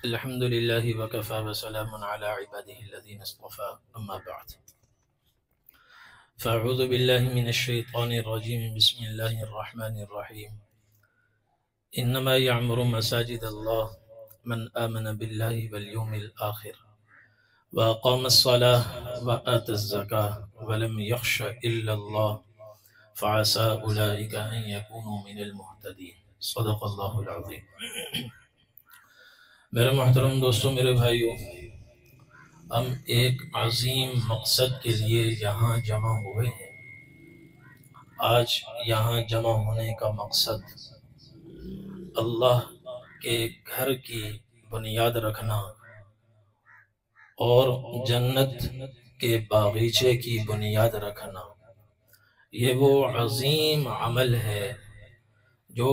الحمد لله وكفى وسلام على عباده الذين اصطفى أما بعد فأعوذ بالله من الشيطان الرجيم بسم الله الرحمن الرحيم إنما يعمر مساجد الله من آمن بالله واليوم الآخر وأقام الصلاة وآتى الزكاة ولم يخش إلا الله فعسى أولئك أن يكونوا من المهتدين صدق الله العظيم۔ میرے محترم دوستوں، میرے بھائیوں، ہم ایک عظیم مقصد کے لیے یہاں جمع ہوئے ہیں۔ آج یہاں جمع ہونے کا مقصد اللہ کے گھر کی بنیاد رکھنا اور جنت کے باغیچے کی بنیاد رکھنا۔ یہ وہ عظیم عمل ہے جو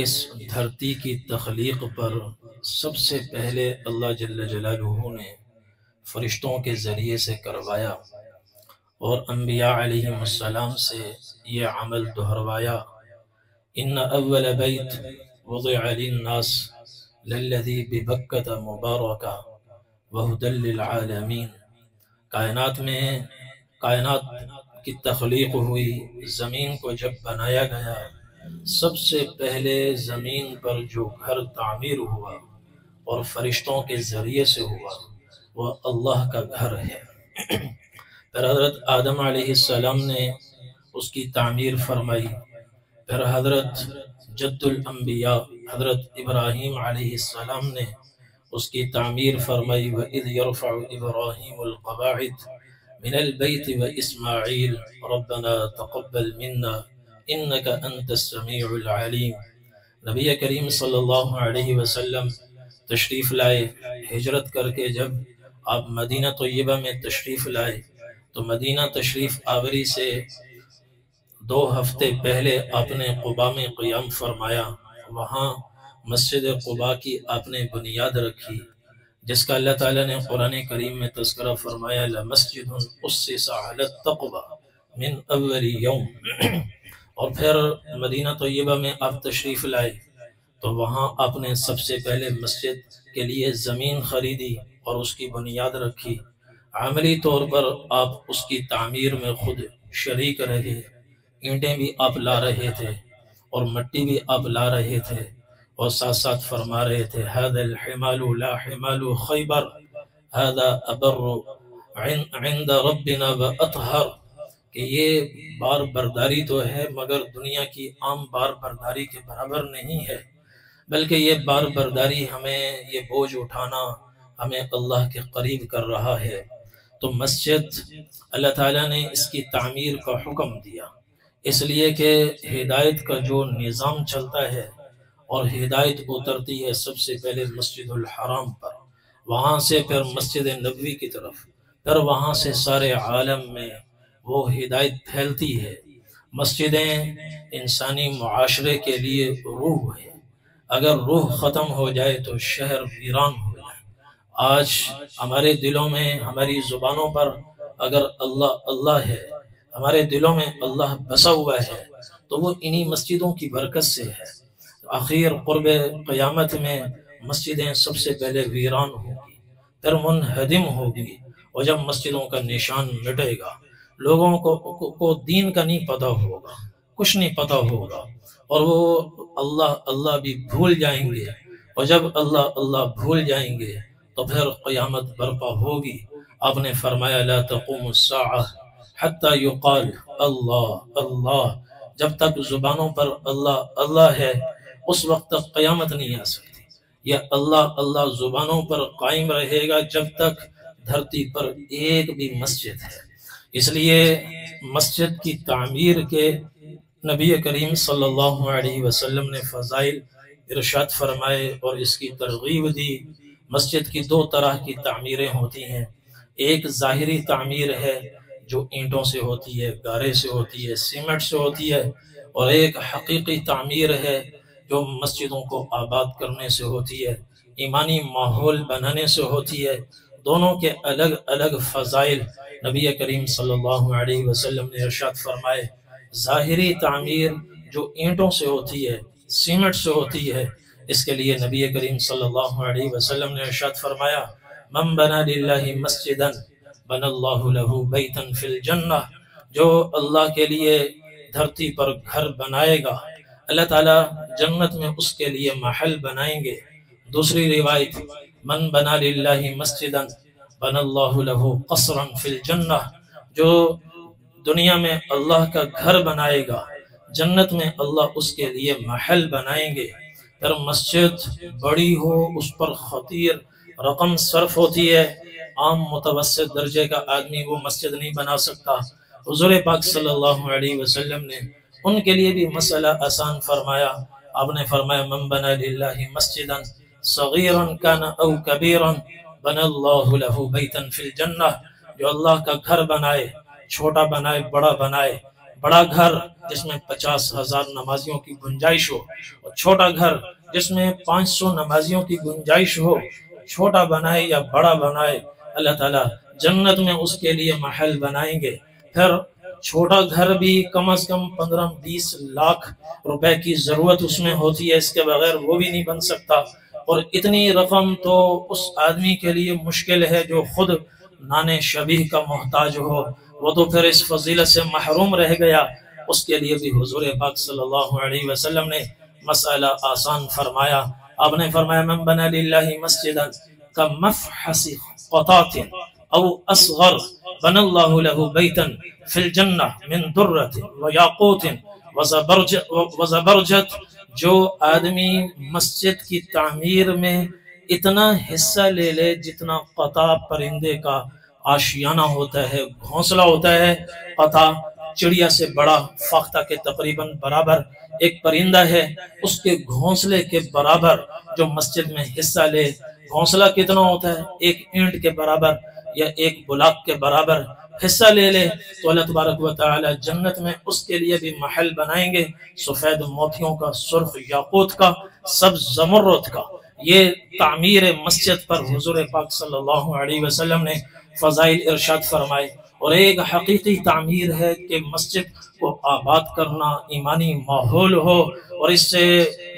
اس دھرتی کی تخلیق پر سب سے پہلے اللہ جل جلالہ نے فرشتوں کے ذریعے سے کروایا اور انبیاء علیہ السلام سے یہ عمل دہروایا۔ ان اول بیت وضع للناس للذی ببکۃ مبارکہ وہدی للعالمین۔ کائنات کی تخلیق ہوئی، زمین کو جب بنایا گیا، سب سے پہلے زمین پر جو گھر تعمیر ہوا اور فرشتوں کے ذریعے سے ہوا وہ اللہ کا گھر ہے۔ پھر حضرت آدم علیہ السلام نے اس کی تعمیر فرمائی، پھر حضرت جد الانبیاء حضرت ابراہیم علیہ السلام نے اس کی تعمیر فرمائی۔ وَإِذْ يَرْفَعُ إِبْرَاهِيمُ الْقَوَاعِدَ مِنَ الْبَيْتِ وَإِسْمَاعِيلُ رَبَّنَا تَقَبَّلْ مِنَّا إِنَّكَ أَنْتَ السَّمِيعُ الْعَلِيمُ۔ نبی کریم صلی اللہ علیہ وسلم تشریف لائے، ہجرت کر کے جب آپ مدینہ طیبہ میں تشریف لائے تو مدینہ تشریف آوری سے 2 ہفتے پہلے آپ نے قباء میں قیام فرمایا۔ وہاں مسجد قباء کی آپ نے بنیاد رکھی، جس کا اللہ تعالیٰ نے قرآن کریم میں تذکرہ فرمایا لَمَسْجِدٌ أُسِّسَ عَلَى التَّقْوَى مِنْ أَوَّلِ يَوْمٍ۔ اور پھر مدینہ طیبہ میں آپ تشریف لائے تو وہاں آپ نے سب سے پہلے مسجد کے لیے زمین خریدی اور اس کی بنیاد رکھی۔ عملی طور پر آپ اس کی تعمیر میں خود شریک رہے، اینٹیں بھی آپ لا رہے تھے اور مٹی بھی آپ لا رہے تھے، اور ساتھ ساتھ فرما رہے تھے هذا الحمال لا حمال خیبر هذا ابر عند ربنا واطہر، کہ یہ بار برداری تو ہے مگر دنیا کی عام بار برداری کے برابر نہیں ہے، بلکہ یہ بار برداری ہمیں یہ بوجھ اٹھانا ہمیں اللہ کے قریب کر رہا ہے۔ تو مسجد اللہ تعالیٰ نے اس کی تعمیر کا حکم دیا، اس لیے کہ ہدایت کا جو نظام چلتا ہے اور ہدایت اترتی ہے سب سے پہلے مسجد الحرام پر، وہاں سے پھر مسجد نبوی کی طرف، پھر وہاں سے سارے عالم میں وہ ہدایت پھیلتی ہے۔ مسجدیں انسانی معاشرے کے لیے روح ہے، اگر روح ختم ہو جائے تو شہر ویران ہو جائے۔ آج ہمارے دلوں میں ہماری زبانوں پر اگر اللہ اللہ ہے، ہمارے دلوں میں اللہ بسا ہوا ہے تو وہ انہی مسجدوں کی برکت سے ہے۔ آخر قرب قیامت میں مسجدیں سب سے پہلے ویران ہوگی، پھر منہدم ہوگی، اور جب مسجدوں کا نشان مٹے گا لوگوں کو دین کا نہیں پتہ ہوگا، کچھ نہیں پتہ ہوگا، اور وہ اللہ اللہ بھی بھول جائیں گے، اور جب اللہ اللہ بھول جائیں گے تو پھر قیامت برپا ہوگی۔ آپ نے فرمایا لا تقوم الساعہ حتی یقال اللہ اللہ، جب تک زبانوں پر اللہ اللہ ہے اس وقت تک قیامت نہیں آ سکتی۔ یہ اللہ اللہ زبانوں پر قائم رہے گا جب تک دھرتی پر ایک بھی مسجد ہے۔ اس لیے مسجد کی تعمیر کے نبی کریم صلی اللہ علیہ وسلم نے فضائل ارشاد فرمائے اور اس کی ترغیب دی۔ مسجد کی 2 طرح کی تعمیریں ہوتی ہیں، ایک ظاہری تعمیر ہے جو اینٹوں سے ہوتی ہے، گارے سے ہوتی ہے، سیمنٹ سے ہوتی ہے، اور ایک حقیقی تعمیر ہے جو مسجدوں کو آباد کرنے سے ہوتی ہے، ایمانی ماحول بنانے سے ہوتی ہے۔ دونوں کے الگ الگ فضائل نبی کریم صلی اللہ علیہ وسلم نے ارشاد فرمائے۔ ظاہری تعمیر جو اینٹوں سے ہوتی ہے، سیمنٹ سے ہوتی ہے، اس کے لیے نبی کریم صلی اللہ علیہ وسلم نے ارشاد فرمایا من بنا للہ مسجدا بنى اللہ لہ بیتا فی الجنہ، جو اللہ کے لیے دھرتی پر گھر بنائے گا اللہ تعالیٰ جنت میں اس کے لیے محل بنائیں گے۔ دوسری روایت من بنا للہ مسجدا بنى اللہ لہ قصرا فی الجنہ، جو دنیا میں اللہ کا گھر بنائے گا جنت میں اللہ اس کے لیے محل بنائیں گے۔ پھر مسجد بڑی ہو، اس پر خطیر رقم صرف ہوتی ہے، عام متوسط درجے کا آدمی وہ مسجد نہیں بنا سکتا۔ حضور پاک صلی اللہ علیہ وسلم نے ان کے لیے بھی مسئلہ آسان فرمایا۔ آپ نے فرمایا من بنا للہ مسجدا صغیرا کان او کبیرا بنى اللہ لہ بیتا فی الجنہ، جو اللہ کا گھر بنائے، چھوٹا بنائے بڑا بنائے، بڑا گھر جس میں 50,000 نمازیوں کی گنجائش ہو، اور چھوٹا گھر جس میں 500 نمازیوں کی گنجائش ہو، چھوٹا بنائے یا بڑا بنائے اللہ تعالیٰ جنت میں اس کے لیے محل بنائیں گے۔ پھر چھوٹا گھر بھی کم از کم 15-20 لاکھ روپے کی ضرورت اس میں ہوتی ہے، اس کے بغیر وہ بھی نہیں بن سکتا، اور اتنی رقم تو اس آدمی کے لیے مشکل ہے جو خود نانے شبیہ کا محتاج ہو، وہ تو پھر اس فضیلت سے محروم رہ گیا۔ اس کے لیے بھی حضور پاک صلی اللہ علیہ وسلم نے مسئلہ آسان فرمایا۔ آپ نے فرمایا من بنا للہ مسجدا کمفحص قطات او اصغر بنى اللہ لہ بیتا فی الجنہ من درۃ ویاقوت وزبرجت، جو آدمی مسجد کی تعمیر میں اتنا حصہ لے لے جتنا قطع پرندے کا آشیانہ ہوتا ہے، گھونسلہ ہوتا ہے۔ قطع چڑیا سے بڑا، فاختہ کے تقریباً برابر ایک پرندہ ہے، اس کے گھونسلے کے برابر جو مسجد میں حصہ لے۔ گھونسلہ کتنا ہوتا ہے؟ ایک اینٹ کے برابر یا ایک بلاک کے برابر حصہ لے لے تو اللہ تبارک و تعالی جنت میں اس کے لیے بھی محل بنائیں گے، سفید موتیوں کا، سرخ یاقوت کا، سبز زمرد کا۔ یہ تعمیر مسجد پر حضور پاک صلی اللہ علیہ وسلم نے فضائل ارشاد فرمائے۔ اور ایک حقیقی تعمیر ہے کہ مسجد کو آباد کرنا، ایمانی ماحول ہو اور اس سے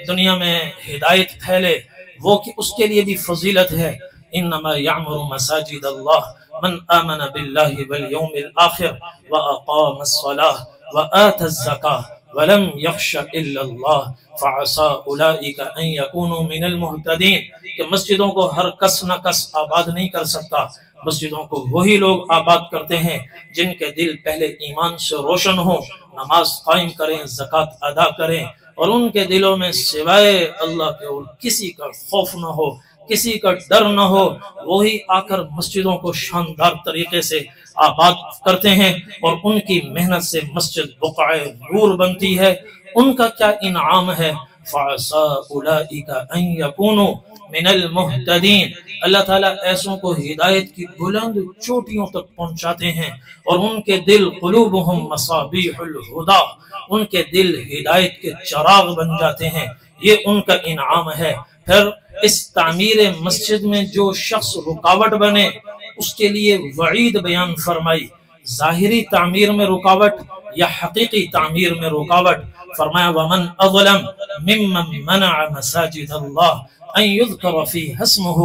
دنیا میں ہدایت پھیلے، وہ کہ اس کے لیے بھی فضیلت ہے۔ انما یعمر مساجد اللہ من آمن باللہ والیوم الآخر واقام الصلاة وآت الزکاة ولم یخش الا اللہ فعسى اولئک ان یکونوا من المہتدین، کہ مسجدوں کو ہر کس نہ کس آباد نہیں کر سکتا، مسجدوں کو وہی لوگ آباد کرتے ہیں جن کے دل پہلے ایمان سے روشن ہو، نماز قائم کریں، زکوٰۃ ادا کریں، اور ان کے دلوں میں سوائے اللہ کے اور کسی کا خوف نہ ہو، کسی کا ڈر نہ ہو، وہی آ کر مسجدوں کو شاندار طریقے سے آباد کرتے ہیں، اور ان کی محنت سے مسجد بقعہ نور بنتی ہے۔ ان کا کیا انعام ہے؟ فَعَسَىٰ أُولَٰئِكَ أَن يَكُونُوا مِنَ الْمُهْتَدِينَ، اللہ تعالیٰ ایسوں کو ہدایت کی بلند چوٹیوں تک پہنچاتے ہیں، اور ان کے دل قلوبہم مصابیح الہدا، ان کے دل ہدایت کے چراغ بن جاتے ہیں۔ یہ ان کا انعام ہے۔ پھر اس تعمیر مسجد میں جو شخص رکاوٹ بنے اس کے لیے وعید بیان فرمائی، ظاہری تعمیر میں رکاوٹ یا حقیقی تعمیر میں رکاوٹ۔ فرمایا وَمَنْ أَظْلَمْ مِمَّنْ مَنَعَ مَسَاجِدَ اللَّهِ أَنْ يُذْكَرَ فِيهَا اسْمُهُ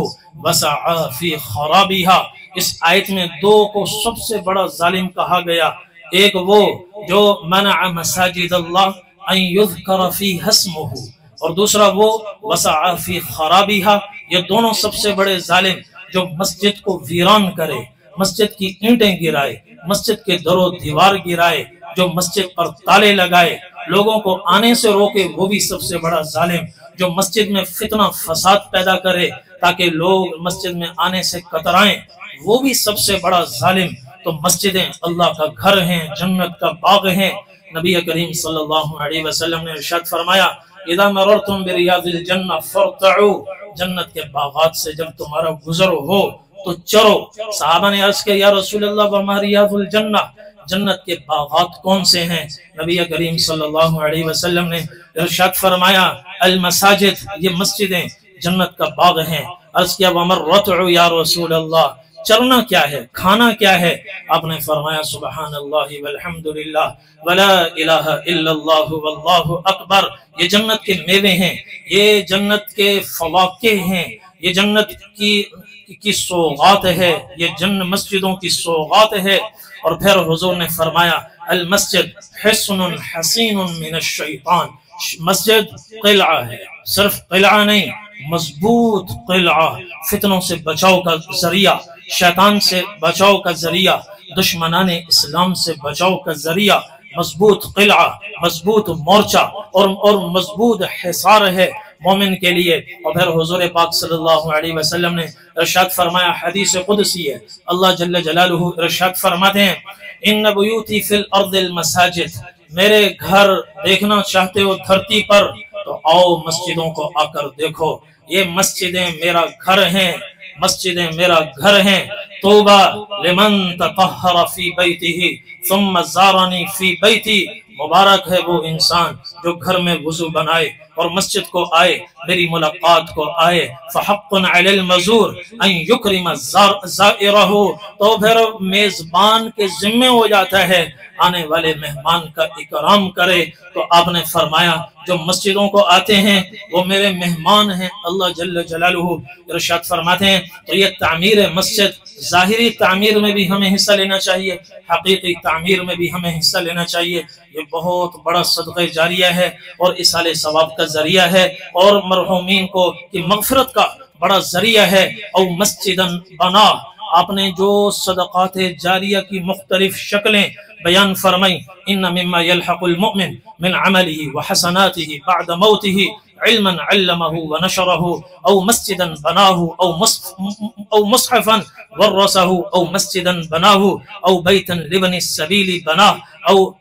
وَسَعَى فِي خَرَابِهَا۔ اس آیت میں دو کو سب سے بڑا ظالم کہا گیا، ایک وہ جو منع مساجد اللہ ان یذکر فیہا اسمہ، اور دوسرا وہ وسعى فی خرابها۔ یہ دونوں سب سے بڑے ظالم جو مسجد کو ویران کرے، مسجد کی اینٹیں گرائے، مسجد کے در و دیوار گرائے، جو مسجد پر تالے لگائے، لوگوں کو آنے سے روکے، وہ بھی سب سے بڑا ظالم، جو مسجد میں فتنہ فساد پیدا کرے تاکہ لوگ مسجد میں آنے سے کترائیں، وہ بھی سب سے بڑا ظالم۔ تو مسجدیں اللہ کا گھر ہیں، جنت کا باغ ہیں۔ نبی کریم صلی اللہ علیہ وسلم نے ارشاد فرمایا اذا مررتم بریاض الجنہ فارتعوا، جنت کے باغات سے جب تمہارا گزر ہو تو چرو۔ صحابہ نے عرض کیا یا رسول اللہ وما ریاض الجنہ، جنت کے باغات کون سے ہیں؟ نبی کریم صلی اللہ علیہ وسلم نے ارشاد فرمایا المساجد، یہ مسجدیں جنت کا باغ ہیں۔ عرض کیا وما الرتع یا رسول اللہ، چلنا کیا ہے، کھانا کیا ہے؟ آپ نے فرمایا سبحان اللہ والحمدللہ ولا الہ الا اللہ واللہ اکبر۔ یہ جنت کے میوے ہیں، یہ جنت کے فواکہ ہیں، یہ جنت کی سوغات ہے، یہ مسجدوں کی سوغات ہے۔ اور پھر حضور نے فرمایا المسجد حصن حصین من الشیطان، مسجد قلعہ ہے، صرف قلعہ نہیں، مضبوط قلعہ، فتنوں سے بچاؤ کا ذریعہ، شیطان سے بچاؤ کا ذریعہ، دشمنان اسلام سے بچاؤ کا ذریعہ، مضبوط قلعہ، مضبوط مورچہ اور مضبوط حصار ہے مومن کے لیے۔ اور پھر حضور پاک صلی اللہ علیہ وسلم نے ارشاد فرمایا، حدیث قدسی ہے، اللہ جل جلالہ ارشاد فرماتے ہیں ان بیوتی فی الارض المساجد، میرے گھر دیکھنا چاہتے ہو دھرتی پر تو آؤ مسجدوں کو آ کر دیکھو، یہ مسجدیں میرا گھر ہیں، مسجدیں میرا گھر ہیں۔ طوبى لمن تطہر فی بیتہ ثم زارنی فی بیتی، مبارک ہے وہ انسان جو گھر میں وضو بنائے اور مسجد کو آئے، میری ملاقات کو آئے۔ فحق علی المزور ان یکرم زائرہ، تو پھر میزبان کے ذمہ ہو جاتا ہے آنے والے مہمان کا اکرام کرے۔ تو آپ نے فرمایا جو مسجدوں کو آتے ہیں وہ میرے مہمان ہیں، اللہ جل جلالہ ارشاد فرماتے ہیں۔ تو یہ تعمیر مسجد، ظاہری تعمیر میں بھی ہمیں حصہ لینا چاہیے، حقیقی تعمیر میں بھی ہمیں حصہ لینا چاہیے۔ یہ بہت بڑا صدقہ جاریہ ہے اور اصال ثواب کا ذریعہ ہے اور مرحومین کو کی مغفرت کا بڑا ذریعہ ہے۔ او مسجدن بنا، آپ نے جو صدقات جاریہ کی مختلف شکلیں بیان فرمائی، ان مما يلحق المؤمن من عمله وحسناته بعد موته علما علمه ونشره او مسجدا بناه او مصحفا ورثه او مسجدا بناه او بيتا لابن السبيل بناه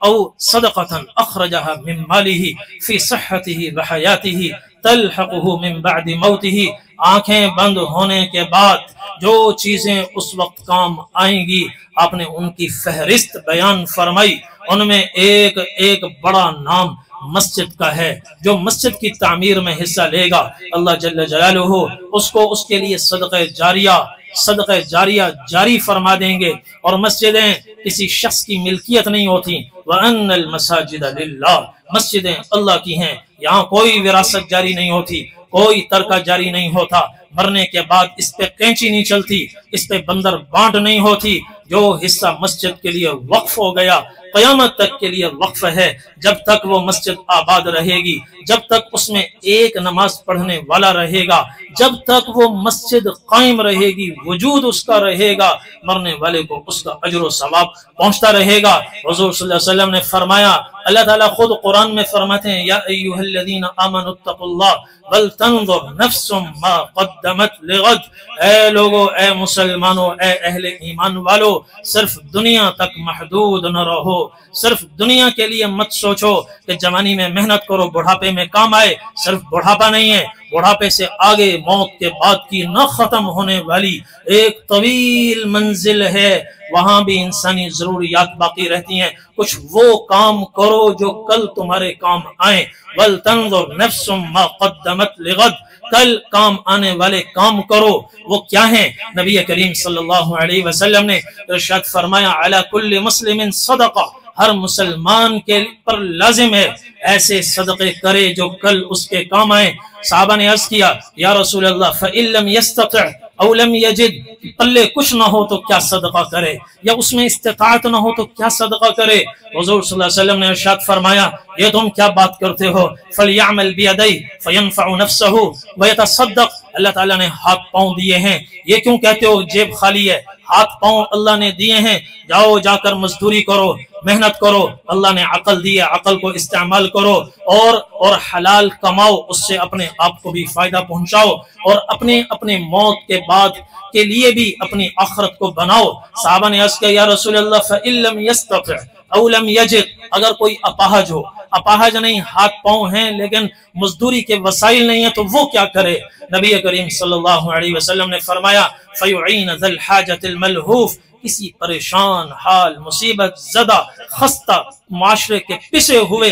او صدقة اخرجها من ماله في صحته وحياته تلحقه من بعد موته، آنکھیں بند ہونے کے بعد جو چیزیں اس وقت کام آئیں گی آپ نے ان کی فہرست بیان فرمائی۔ ان میں ایک بڑا نام مسجد کا ہے، جو مسجد کی تعمیر میں حصہ لے گا اللہ جل جلالہ اس کے لیے صدقہ جاریہ جاری فرما دیں گے۔ اور مسجدیں کسی شخص کی ملکیت نہیں ہوتی، وَأَنَّ الْمَسَاجِدَ لِلَّهِ، مسجدیں اللہ کی ہیں، یہاں کوئی وراثت جاری نہیں ہوتی، کوئی ترکہ جاری نہیں ہوتا، مرنے کے بعد اس پہ کینچی نہیں چلتی، اس پہ بندر بانٹ نہیں ہوتی۔ جو حصہ مسجد کے لیے وقف ہو گیا قیامت تک کے لیے وقف ہے، جب تک وہ مسجد آباد رہے گی، جب تک اس میں ایک نماز پڑھنے والا رہے گا، جب تک وہ مسجد قائم رہے گی، وجود اس کا رہے گا، مرنے والے کو اس کا اجر و ثواب پہنچتا رہے گا۔ حضور صلی اللہ علیہ وسلم نے فرمایا، اللہ تعالیٰ خود قرآن میں فرماتے ہیں یا ایھا الذین آمنوا اتقوا اللہ ولتنظر نفس ما قدمت لغد، اے لوگو، اے مسلمانوں، اے اہل ایمان والو، صرف دنیا تک محدود نہ رہو، صرف دنیا کے لیے مت سوچو کہ جوانی میں محنت کرو بڑھاپے میں کام آئے، صرف بڑھاپا نہیں ہے، بڑھاپے سے آگے موت کے بعد کی نہ ختم ہونے والی ایک طویل منزل ہے، وہاں بھی انسانی ضروریات باقی رہتی ہیں۔ کچھ وہ کام کرو جو کل تمہارے کام آئیں، وَلْتَنْظُرْ نَفْسٌ مَا قَدَّمَتْ لِغَدْ، کل کام آنے والے کام کرو۔ وہ کیا ہیں؟ نبی کریم صلی اللہ علیہ وسلم نے ارشاد فرمایا علی کل مسلم صدقہ، ہر مسلمان کے پر لازم ہے ایسے صدقے کرے جو کل اس کے کام آئیں۔ صحابہ نے عرض کیا یا رسول اللہ فَإِن لَمْ يَسْتَطِعْ أَوْ لَمْ يَجِدْ، پلے کچھ نہ ہو تو کیا صدقہ کرے، یا اس میں استطاعت نہ ہو تو کیا صدقہ کرے؟ حضور صلی اللہ علیہ وسلم نے ارشاد فرمایا یہ تم کیا بات کرتے ہو، فَلْيَعْمَلْ بِيَدَيْهِ فَيَنْفَعُ نَفْسَهُ وَيَتَصَدَّقْ، اللہ تعالیٰ نے ہاتھ پاؤں دیے ہیں، یہ کیوں کہتے ہو جیب خالی ہے؟ ہاتھ پاؤں اللہ نے دیے ہیں، جاؤ جا کر مزدوری کرو، محنت کرو، اللہ نے عقل دی ہے، عقل کو استعمال کرو اور حلال کماؤ، اس سے اپنے آپ کو بھی فائدہ پہنچاؤ اور اپنے موت کے بعد کے لیے بھی اپنی آخرت کو بناؤ۔ صحابہ نے عرض کیا یا رسول اللہ فَإِن لَمْ يَسْتَطِعْ أَوْ لَمْ يَجِدْ، اگر کوئی اپاہج ہو، اپاہج نہیں ہاتھ پاؤں ہیں لیکن مزدوری کے وسائل نہیں ہیں تو وہ کیا کرے؟ نبی کریم صلی اللہ علیہ وسلم نے فرمایا فَيُعِينَ ذَا الْحَاجَةِ الْمَلْهُوفِ کسی پریشان حال مصیبت زدہ خستہ معاشرے کے پسے ہوئے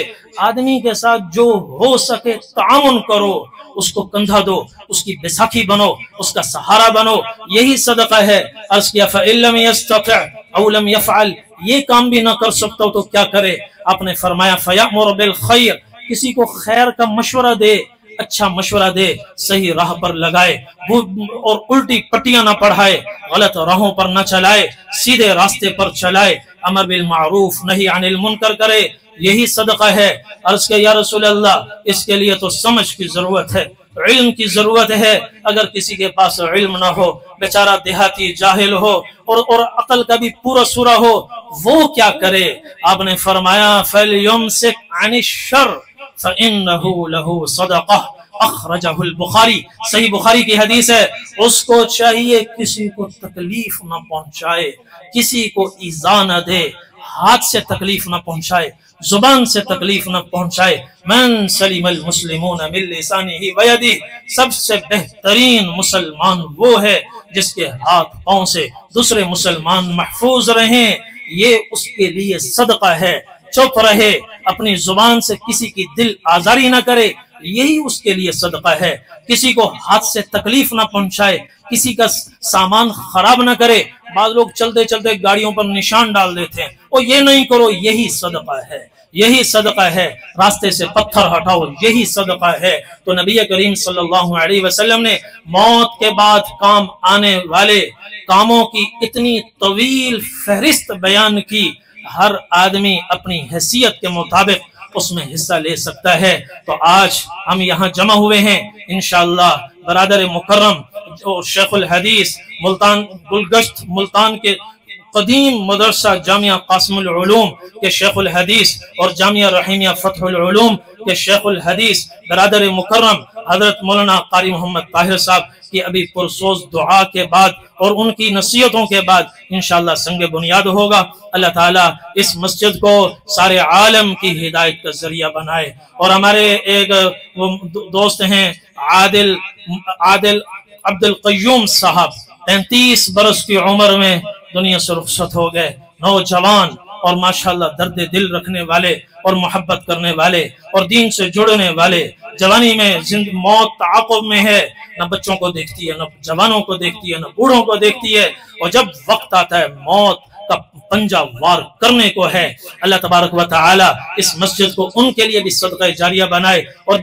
آدمی کے ساتھ جو ہو سکے تعاون کرو، اس کو کندھا دو، اس کی بیساکھی بنو، اس کا سہارا بنو، یہی صدقہ ہے۔ عرض کیا فَإِن لَمْ يَسْتَطِعْ أَوْ لَمْ يَفْعَلْ، یہ کام بھی نہ کر سکتا ہو تو کیا کرے؟ آپ نے فرمایا فَيَأْمُرُ بِالْخَيْرِ، کسی کو خیر کا مشورہ دے، اچھا مشورہ دے، صحیح راہ پر لگائے اور الٹی پٹیاں نہ پڑھائے، غلط راہوں پر نہ چلائے، سیدھے راستے پر چلائے، امر بالمعروف نہی عن المنکر کرے، یہی صدقہ ہے۔ عرض کہ یا رسول اللہ اس کے لیے تو سمجھ کی ضرورت ہے، علم کی ضرورت ہے۔ اگر کسی کے پاس علم نہ ہو، بیچارہ دیہاتی جاہل ہو اور عقل کا بھی پورا سورا ہو، وہ کیا کرے؟ آپ نے فرمایا فَلْيُمْسِكْ عَنِ الشَّرِّ فَإِنَّهُ لَهُ صَدَقَةٌ اخرجہ البخاری، صحیح بخاری کی حدیث ہے۔ اس کو چاہیے کسی کو تکلیف نہ پہنچائے، کسی کو ایذا نہ دے، ہاتھ سے تکلیف نہ پہنچائے، زبان سے تکلیف نہ پہنچائے۔ من سلم المسلمون من لسانہ ویدہ، سب سے بہترین مسلمان وہ ہے جس کے ہاتھ پاؤں سے دوسرے مسلمان محفوظ رہیں، یہ اس کے لیے صدقہ ہے۔ چپ رہے، اپنی زبان سے کسی کی دل آزاری نہ کرے، یہی اس کے لیے صدقہ ہے۔ کسی کو ہاتھ سے تکلیف نہ پہنچائے، کسی کا سامان خراب نہ کرے۔ بعض لوگ چلتے چلتے گاڑیوں پر نشان ڈال دیتے ہیں، اور یہ نہیں کرو، یہی صدقہ ہے، یہی صدقہ ہے۔ راستے سے پتھر ہٹاؤ، یہی صدقہ ہے۔ تو نبی کریم صلی اللہ علیہ وسلم نے موت کے بعد کام آنے والے کاموں کی اتنی طویل فہرست بیان کی، ہر آدمی اپنی حیثیت کے مطابق اس میں حصہ لے سکتا ہے۔ تو آج ہم یہاں جمع ہوئے ہیں، انشاءاللہ برادر مکرم جو شیخ الحدیث ملتان گلگشت ملتان کے قدیم مدرسہ جامعہ قاسم العلوم کے شیخ الحدیث اور جامعہ رحیمیہ فتح العلوم کے شیخ الحدیث برادر مکرم حضرت مولانا قاری محمد طاہر صاحب کی ابھی پرسوز دعا کے بعد اور ان کی نصیحتوں کے بعد انشاءاللہ سنگ بنیاد ہوگا۔ اللہ تعالیٰ اس مسجد کو سارے عالم کی ہدایت کا ذریعہ بنائے۔ اور ہمارے ایک دوست ہیں عادل عبد القیوم صاحب، 35 برس کی عمر میں دنیا سے رخصت ہو گئے، نوجوان اور ماشاءاللہ درد دل رکھنے والے اور محبت کرنے والے اور دین سے جڑنے والے۔ جوانی میں موت تعاقب میں ہے، نہ بچوں کو دیکھتی ہے، نہ جوانوں کو دیکھتی ہے، نہ بوڑھوں کو دیکھتی ہے، اور جب وقت آتا ہے موت کا پنجہ وار کرنے کو ہے۔ اللہ تبارک و تعالی اس مسجد کو ان کے لیے بھی صدقہ جاریہ بنائے، اور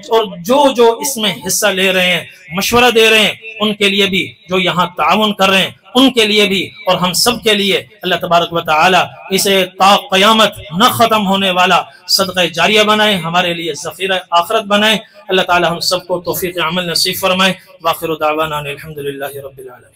جو اس میں حصہ لے رہے ہیں، مشورہ دے رہے ہیں، ان کے لیے بھی، جو یہاں تعاون کر رہے ہیں ان کے لیے بھی، اور ہم سب کے لیے اللہ تبارک و تعالی اسے تا قیامت نہ ختم ہونے والا صدقہ جاریہ بنائے، ہمارے لیے ذخیرہ آخرت بنائے۔ اللہ تعالی ہم سب کو توفیق عمل نصیب فرمائے۔ وآخر دعوانا الحمدللہ رب العالمین۔